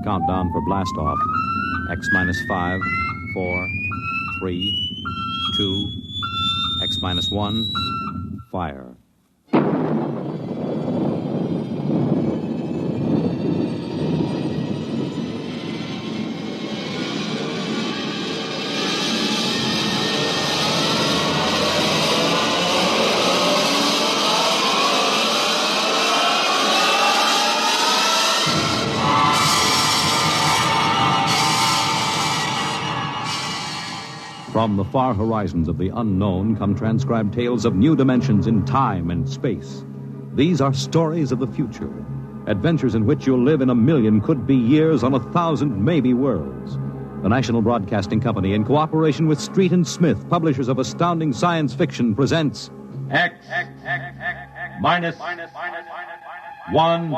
Countdown for blast off. X minus 5, 4, 3, 2, X minus 1, fire. From the far horizons of the unknown come transcribed tales of new dimensions in time and space. These are stories of the future, adventures in which you'll live in a million could-be years on 1,000 maybe worlds. The National Broadcasting Company, in cooperation with Street and Smith, publishers of astounding science fiction, presents X minus 1.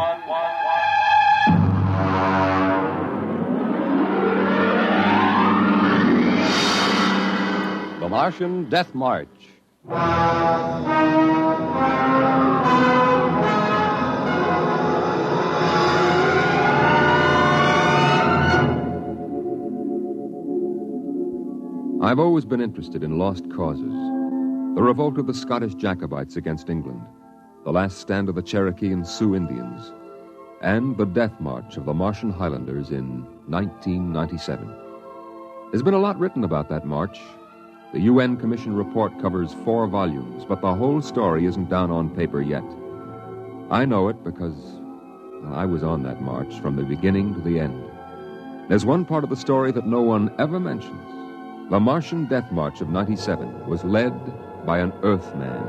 The Martian Death March. I've always been interested in lost causes. The revolt of the Scottish Jacobites against England, the last stand of the Cherokee and Sioux Indians, and the death march of the Martian Highlanders in 1997. There's been a lot written about that march. The UN Commission report covers 4 volumes, but the whole story isn't down on paper yet. I know it because I was on that march from the beginning to the end. There's one part of the story that no one ever mentions. The Martian Death March of 97 was led by an Earthman.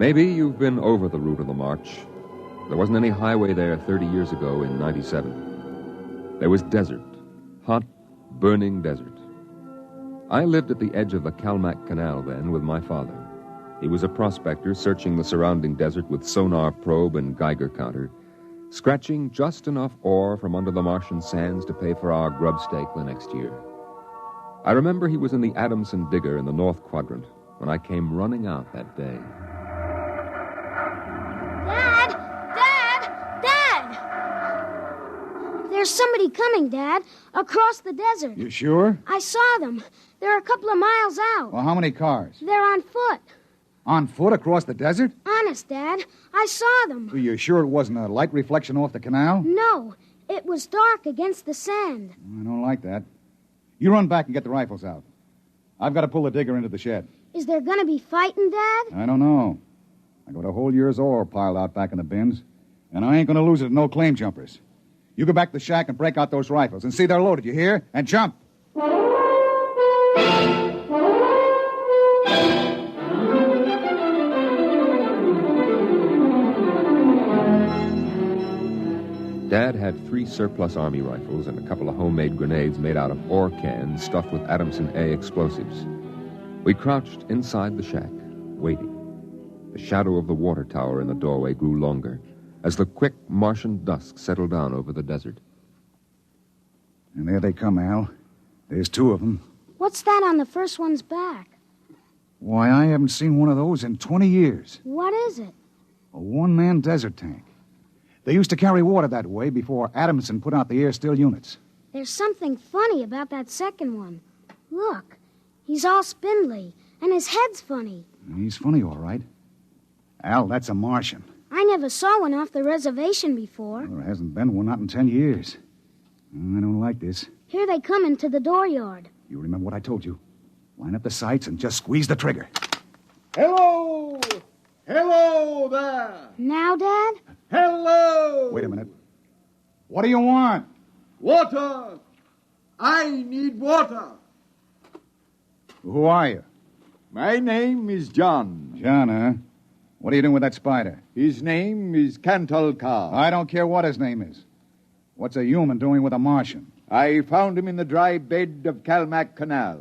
Maybe you've been over the route of the march. There wasn't any highway there 30 years ago in 97. There was desert, hot, burning desert. I lived at the edge of the Calmac Canal then with my father. He was a prospector searching the surrounding desert with sonar probe and Geiger counter, scratching just enough ore from under the Martian sands to pay for our grub stake the next year. I remember he was in the Adamson digger in the North Quadrant when I came running out that day. There's somebody coming, Dad, across the desert. You sure? I saw them. They're a couple of miles out. Well, how many cars? They're on foot. On foot across the desert? Honest, Dad. I saw them. Are you sure it wasn't a light reflection off the canal? No. It was dark against the sand. I don't like that. You run back and get the rifles out. I've got to pull the digger into the shed. Is there going to be fighting, Dad? I don't know. I got a whole year's ore piled out back in the bins, and I ain't going to lose it to no claim jumpers. You go back to the shack and break out those rifles and see they're loaded, you hear? And jump. Dad had 3 surplus Army rifles and a couple of homemade grenades made out of ore cans stuffed with Adamson A explosives. We crouched inside the shack, waiting. The shadow of the water tower in the doorway grew longer as the quick Martian dusk settled down over the desert. And there they come, Al. There's 2 of them. What's that on the first one's back? Why, I haven't seen one of those in 20 years. What is it? A one-man desert tank. They used to carry water that way before Adamson put out the air-still units. There's something funny about that second one. Look, he's all spindly, and his head's funny. He's funny, all right. Al, that's a Martian. I never saw one off the reservation before. Well, there hasn't been one, not in 10 years. I don't like this. Here they come into the dooryard. You remember what I told you. Line up the sights and just squeeze the trigger. Hello! Hello there! Now, Dad? Hello! Wait a minute. What do you want? Water! I need water. Who are you? My name is John. John, huh? What are you doing with that spider? His name is Cantalcar. I don't care what his name is. What's a human doing with a Martian? I found him in the dry bed of Calmac Canal,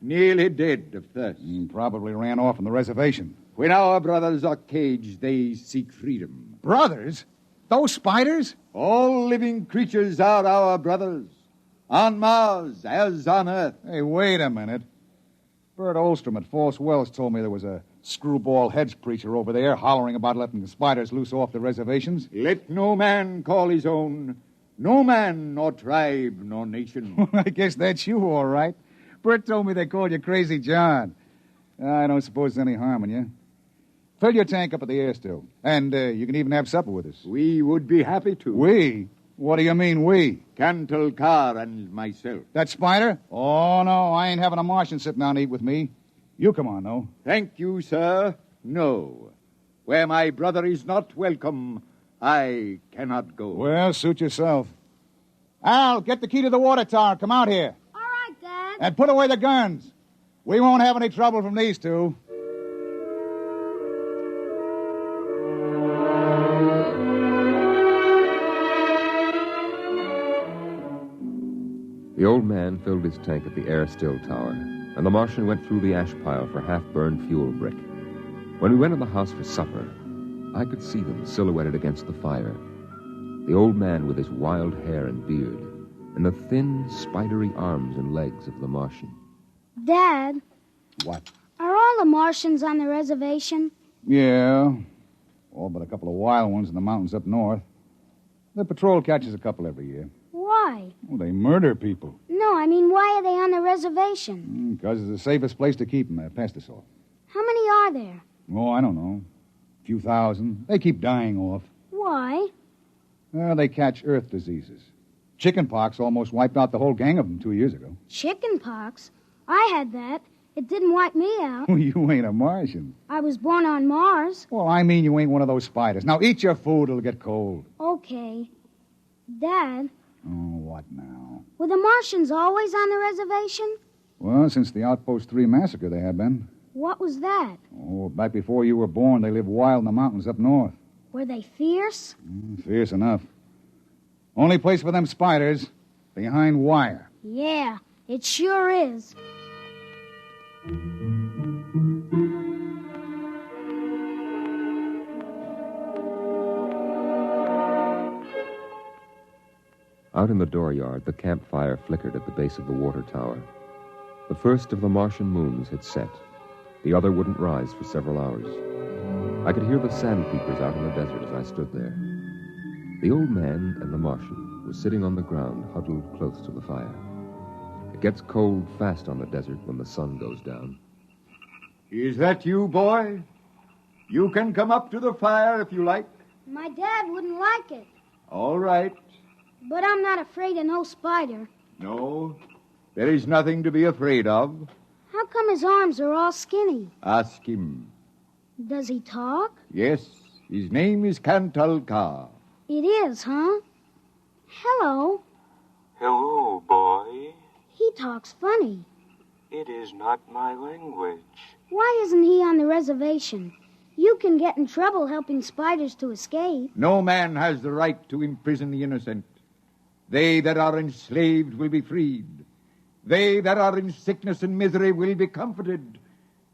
nearly dead of thirst. He probably ran off from the reservation. When our brothers are caged, they seek freedom. Brothers? Those spiders? All living creatures are our brothers, on Mars as on Earth. Hey, wait a minute. Bert Olstrom at False Wells told me there was a screwball heads preacher over there hollering about letting the spiders loose off the reservations. Let no man call his own. No man, nor tribe, nor nation. I guess that's you, all right. Bert told me they called you Crazy John. I don't suppose there's any harm in you. Fill your tank up at the air still. And you can even have supper with us. We would be happy to. We? What do you mean, we? Cantle Carr and myself. That spider? Oh, no, I ain't having a Martian sit down and eat with me. You come on, though. Thank you, sir. No. Where my brother is not welcome, I cannot go. Well, suit yourself. Al, get the key to the water tower. Come out here. All right, Dad. And put away the guns. We won't have any trouble from these two. The old man filled his tank at the air-still tower, and the Martian went through the ash pile for half-burned fuel brick. When we went in the house for supper, I could see them silhouetted against the fire. The old man with his wild hair and beard, and the thin, spidery arms and legs of the Martian. Dad, What? are all the Martians on the reservation? Yeah. All but a couple of wild ones in the mountains up north. The patrol catches a couple every year. Why? Well, they murder people. No, I mean, why are they on the reservation? Because it's the safest place to keep them. Past us all. How many are there? Oh, I don't know. A few thousand. They keep dying off. Why? They catch earth diseases. Chickenpox almost wiped out the whole gang of them 2 years ago. Chicken pox? I had that. It didn't wipe me out. You ain't a Martian. I was born on Mars. Well, I mean you ain't one of those spiders. Now eat your food. It'll get cold. Okay. Dad, Oh, what now? were the Martians always on the reservation? Well, since the Outpost 3 massacre, they have been. What was that? Oh, back before you were born, they lived wild in the mountains up north. Were they fierce? Fierce enough. Only place for them spiders, behind wire. Yeah, it sure is. Out in the dooryard, the campfire flickered at the base of the water tower. The first of the Martian moons had set. The other wouldn't rise for several hours. I could hear the sandpeepers out in the desert as I stood there. The old man and the Martian were sitting on the ground, huddled close to the fire. It gets cold fast on the desert when the sun goes down. Is that you, boy? You can come up to the fire if you like. My dad wouldn't like it. All right. But I'm not afraid of no spider. No, there is nothing to be afraid of. How come his arms are all skinny? Ask him. Does he talk? Yes, his name is Cantle Carr. It is, huh? Hello. Hello, boy. He talks funny. It is not my language. Why isn't he on the reservation? You can get in trouble helping spiders to escape. No man has the right to imprison the innocent. They that are enslaved will be freed. They that are in sickness and misery will be comforted.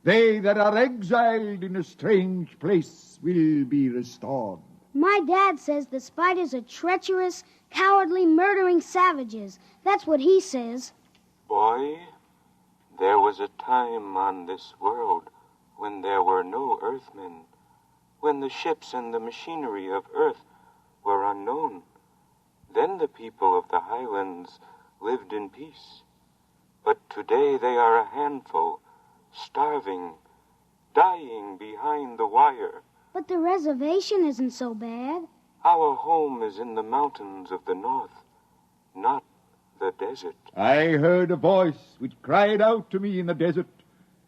They that are exiled in a strange place will be restored. My dad says the spiders are treacherous, cowardly, murdering savages. That's what he says. Boy, there was a time on this world when there were no earthmen, when the ships and the machinery of earth were unknown. Then the people of the highlands lived in peace. But today they are a handful, starving, dying behind the wire. But the reservation isn't so bad. Our home is in the mountains of the north, not the desert. I heard a voice which cried out to me in the desert,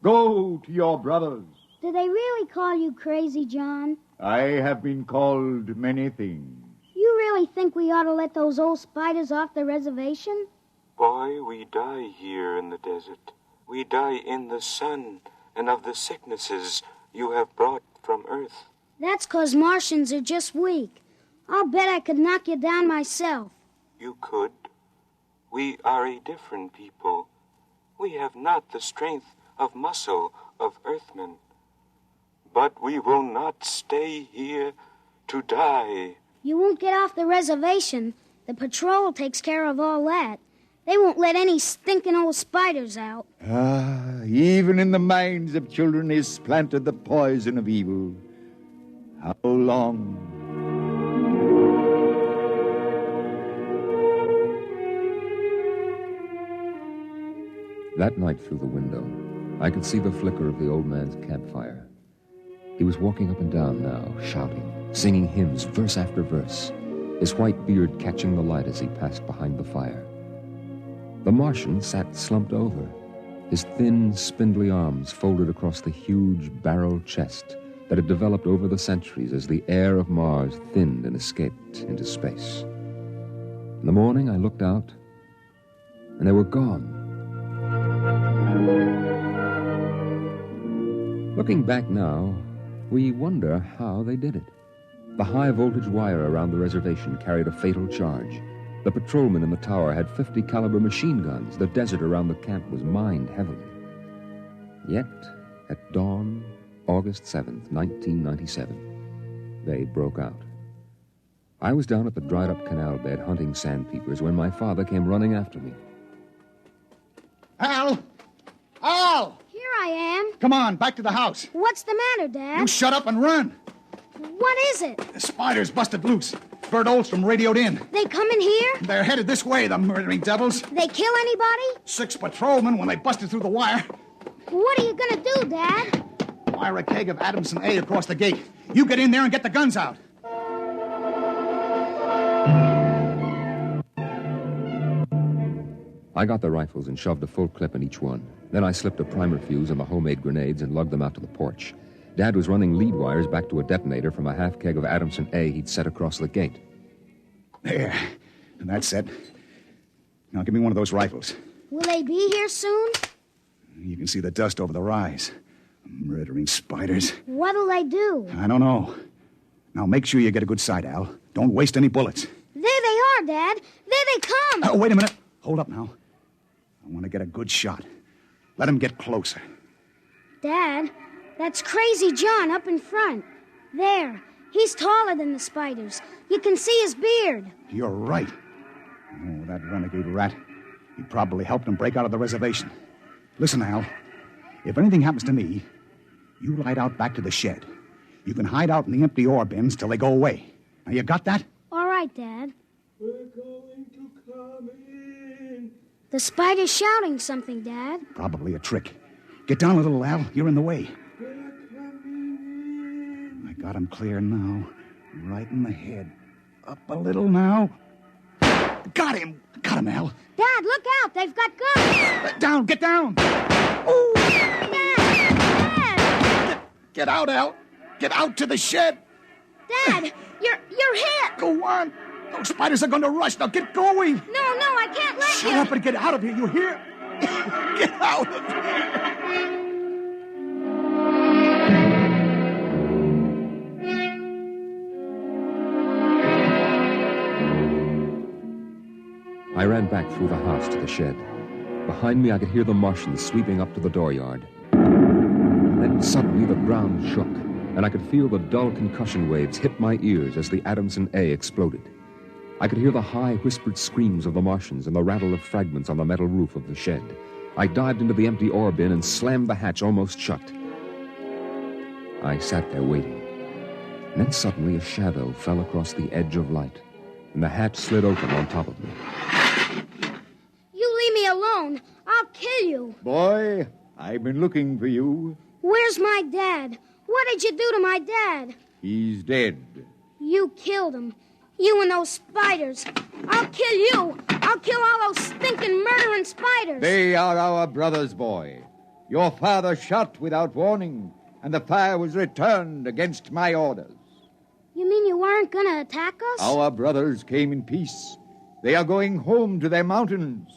"Go to your brothers." Do they really call you Crazy John? I have been called many things. You really think we ought to let those old spiders off the reservation? Boy, we die here in the desert. We die in the sun and of the sicknesses you have brought from earth. That's 'cause Martians are just weak. I'll bet I could knock you down myself. You could. We are a different people. We have not the strength of muscle of earthmen. But we will not stay here to die. You won't get off the reservation. The patrol takes care of all that. They won't let any stinking old spiders out. Ah, even in the minds of children is planted the poison of evil. How long? That night through the window, I could see the flicker of the old man's campfire. He was walking up and down now, shouting, singing hymns, verse after verse, his white beard catching the light as he passed behind the fire. The Martian sat slumped over, his thin, spindly arms folded across the huge barrel chest that had developed over the centuries as the air of Mars thinned and escaped into space. In the morning, I looked out, and they were gone. Looking back now, we wonder how they did it. The high-voltage wire around the reservation carried a fatal charge. The patrolmen in the tower had 50-caliber machine guns. The desert around the camp was mined heavily. Yet, at dawn, August 7th, 1997, they broke out. I was down at the dried-up canal bed hunting sandpeepers when my father came running after me. Al! Al! Here I am. Come on, back to the house. What's the matter, Dad? You shut up and run. What is it? The spiders busted loose. Bert Olstrom radioed in. They come in here? They're headed this way, the murdering devils. They kill anybody? 6 patrolmen when they busted through the wire. What are you gonna do, Dad? Fire a keg of Adamson A across the gate. You get in there and get the guns out. I got the rifles and shoved a full clip in each one. Then I slipped a primer fuse on the homemade grenades and lugged them out to the porch. Dad was running lead wires back to a detonator from a half keg of Adamson A he'd set across the gate. There. And that's it. Now give me one of those rifles. Will they be here soon? You can see the dust over the rise. Murdering spiders. What'll they do? I don't know. Now make sure you get a good sight, Al. Don't waste any bullets. There they are, Dad. There they come. Oh, wait a minute. Hold up now. I want to get a good shot. Let him get closer. Dad, that's Crazy John up in front. There. He's taller than the spiders. You can see his beard. You're right. Oh, that renegade rat. He probably helped him break out of the reservation. Listen, Al. If anything happens to me, you ride out back to the shed. You can hide out in the empty ore bins till they go away. Now, you got that? All right, Dad. We're going to come in. The spider's shouting something, Dad. Probably a trick. Get down a little, Al. You're in the way. We're coming in. I got him clear now. Right in the head. Up a little now. Got him! Got him, Al. Dad, look out! They've got guns! Down! Get down! Oh! Dad! Get out, Al! Get out to the shed! Dad, you're hit! Go on! Those spiders are going to rush. Now get going! No, I can't let you! Shut up and get out of here, you hear? Get out of here! I ran back through the house to the shed. Behind me, I could hear the Martians sweeping up to the dooryard. Then suddenly the ground shook, and I could feel the dull concussion waves hit my ears as the Adamson A exploded. I could hear the high, whispered screams of the Martians and the rattle of fragments on the metal roof of the shed. I dived into the empty ore bin and slammed the hatch almost shut. I sat there waiting. And then suddenly a shadow fell across the edge of light, and the hatch slid open on top of me. You leave me alone. I'll kill you. Boy, I've been looking for you. Where's my dad? What did you do to my dad? He's dead. You killed him. You and those spiders. I'll kill you. I'll kill all those stinking murdering spiders. They are our brothers, boy. Your father shot without warning, and the fire was returned against my orders. You mean you weren't going to attack us? Our brothers came in peace. They are going home to their mountains.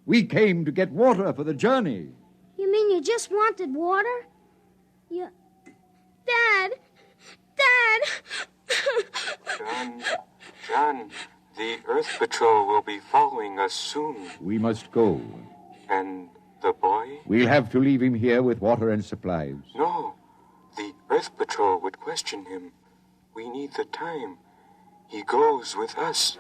We came to get water for the journey. You mean you just wanted water? You... Dad! John, the Earth Patrol will be following us soon. We must go. And the boy? We'll have to leave him here with water and supplies. No, the Earth Patrol would question him. We need the time. He goes with us.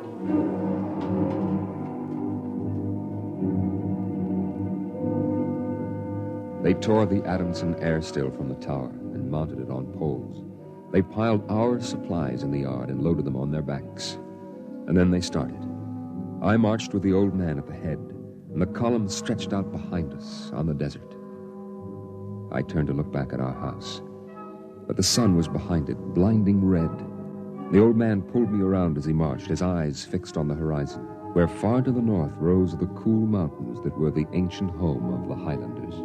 They tore the Adamson air still from the tower and mounted it on poles. They piled our supplies in the yard and loaded them on their backs. And then they started. I marched with the old man at the head, and the column stretched out behind us on the desert. I turned to look back at our house, but the sun was behind it, blinding red. The old man pulled me around as he marched, his eyes fixed on the horizon, where far to the north rose the cool mountains that were the ancient home of the Highlanders.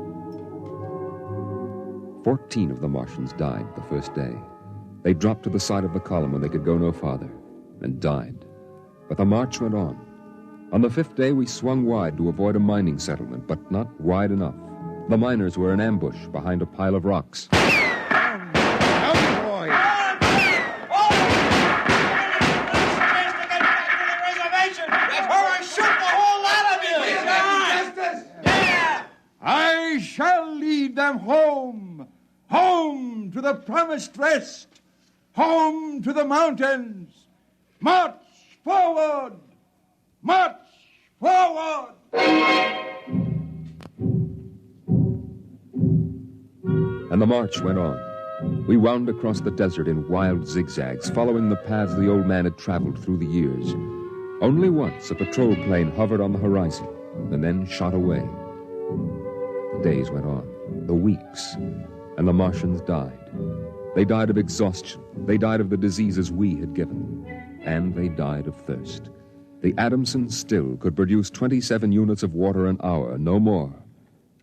14 of the Martians died the first day. They dropped to the side of the column when they could go no farther, and died. But the march went on. On the 5th day, we swung wide to avoid a mining settlement, but not wide enough. The miners were in ambush behind a pile of rocks. I shall lead them home, home to the promised rest, home to the mountains. March forward! March forward! And the march went on. We wound across the desert in wild zigzags, following the paths the old man had traveled through the years. Only once a patrol plane hovered on the horizon and then shot away. The days went on, the weeks, and the Martians died. They died of exhaustion. They died of the diseases we had given. And they died of thirst. The Adamson still could produce 27 units of water an hour, no more.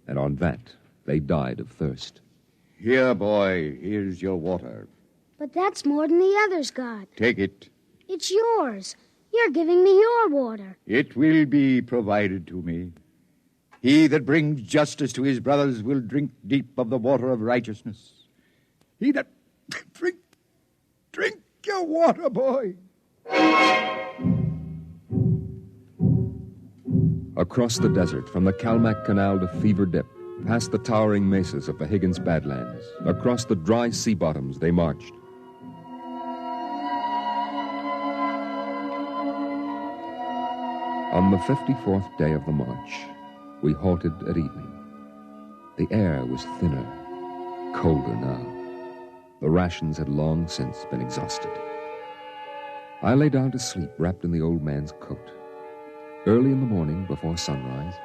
And on that, they died of thirst. Here, boy, here's your water. But that's more than the others got. Take it. It's yours. You're giving me your water. It will be provided to me. He that brings justice to his brothers will drink deep of the water of righteousness. He that... Drink your water, boy. Across the desert, from the Kalmak Canal to Fever Dip, past the towering mesas of the Higgins Badlands, across the dry sea bottoms they marched. On the 54th day of the march, we halted at evening. The air was thinner, colder now. The rations had long since been exhausted. I lay down to sleep wrapped in the old man's coat. Early in the morning, before sunrise,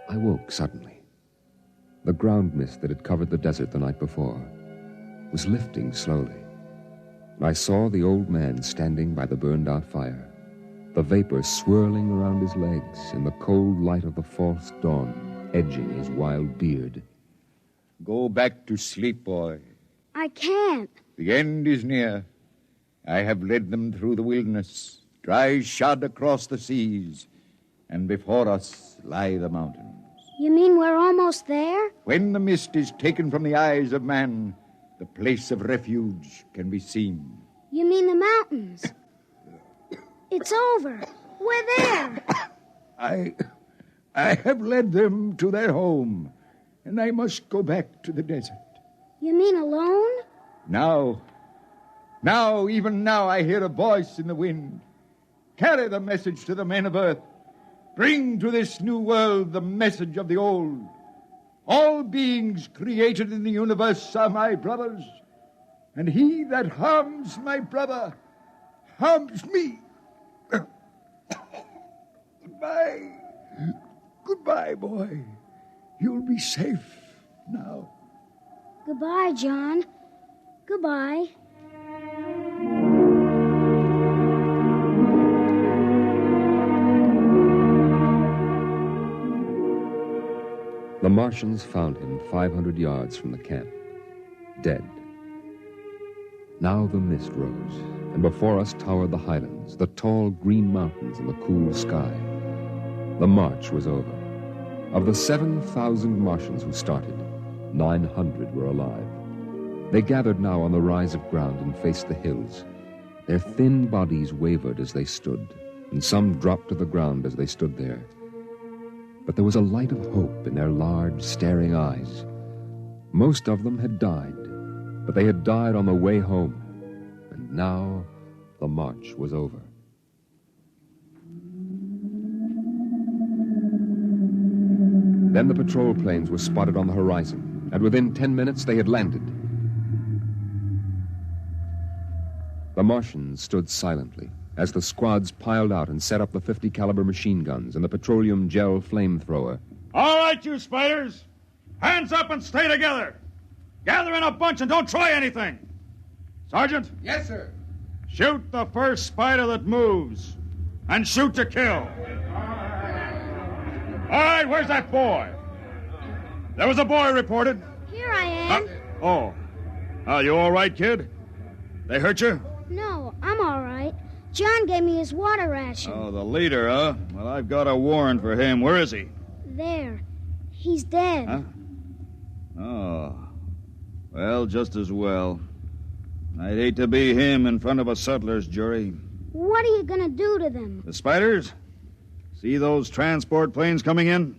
I woke suddenly. The ground mist that had covered the desert the night before was lifting slowly. And I saw the old man standing by the burned-out fire, the vapor swirling around his legs in the cold light of the false dawn, edging his wild beard. Go back to sleep, boy. I can't. The end is near. I have led them through the wilderness, dry shod across the seas, and before us lie the mountains. You mean we're almost there? When the mist is taken from the eyes of man, the place of refuge can be seen. You mean the mountains? It's over. We're there. I have led them to their home, and I must go back to the desert. You mean alone? Even now, I hear a voice in the wind. Carry the message to the men of earth. Bring to this new world the message of the old. All beings created in the universe are my brothers, and he that harms my brother harms me. Goodbye. Goodbye, boy. You'll be safe now. Goodbye, John. Goodbye. The Martians found him 500 yards from the camp, dead. Now the mist rose, and before us towered the highlands, the tall green mountains and the cool sky. The march was over. Of the 7,000 Martians who started, 900 were alive. They gathered now on the rise of ground and faced the hills. Their thin bodies wavered as they stood, and some dropped to the ground as they stood there. But there was a light of hope in their large, staring eyes. Most of them had died, but they had died on the way home, and now the march was over. Then the patrol planes were spotted on the horizon, and within 10 minutes they had landed. The Martians stood silently as the squads piled out and set up the 50 caliber machine guns and the petroleum gel flamethrower. All right, you spiders. Hands up and stay together. Gather in a bunch and don't try anything. Sergeant? Yes, sir. Shoot the first spider that moves. And shoot to kill. All right, where's that boy? There was a boy reported. Here I am. You all right, kid? They hurt you? No, I'm all right. John gave me his water ration. Oh, the leader, huh? Well, I've got a warrant for him. Where is he? There. He's dead. Huh? Oh. Well, just as well. I'd hate to be him in front of a settler's jury. What are you going to do to them? The spiders? See those transport planes coming in?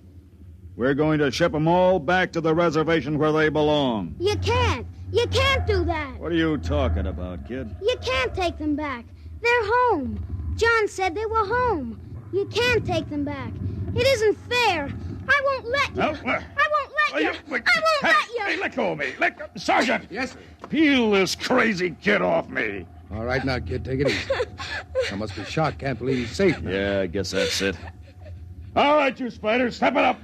We're going to ship them all back to the reservation where they belong. You can't. You can't do that. What are you talking about, kid? You can't take them back. They're home. John said they were home. You can't take them back. It isn't fair. I won't let you. No, I won't let you. I won't let you. Hey, let go of me. Sergeant! Yes, sir. Peel this crazy kid off me. All right now, kid, take it easy. I must be shot. Can't believe he's safe now. Yeah, I guess that's it. All right, you spiders, step it up.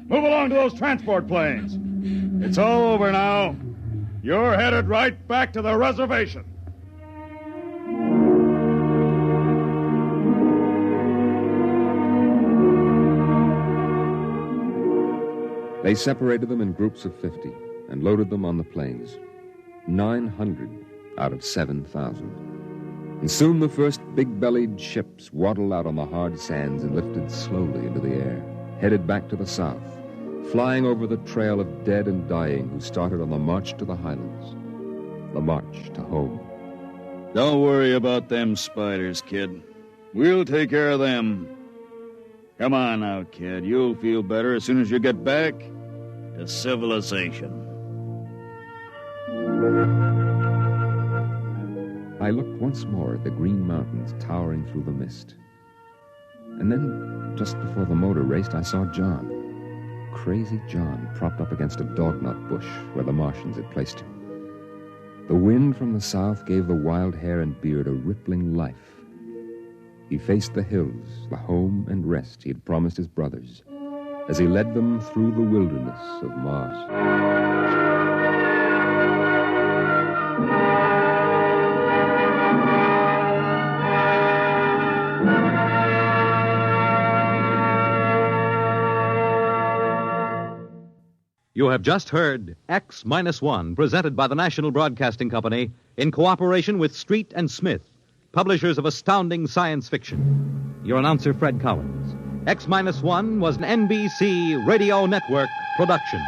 Move along to those transport planes. It's all over now. You're headed right back to the reservation. They separated them in groups of 50 and loaded them on the planes. 900 out of 7,000. And soon the first big-bellied ships waddled out on the hard sands and lifted slowly into the air, headed back to the south, flying over the trail of dead and dying who started on the march to the highlands, the march to home. Don't worry about them spiders, kid. We'll take care of them. Come on now, kid. You'll feel better as soon as you get back to civilization. I looked once more at the green mountains towering through the mist. And then, just before the motor raced, I saw John. Crazy John, propped up against a dognut bush where the Martians had placed him. The wind from the south gave the wild hair and beard a rippling life. He faced the hills, the home and rest he had promised his brothers, as he led them through the wilderness of Mars. You have just heard X-1, presented by the National Broadcasting Company in cooperation with Street and Smith, publishers of astounding science fiction. Your announcer, Fred Collins. X-1 was an NBC Radio Network production.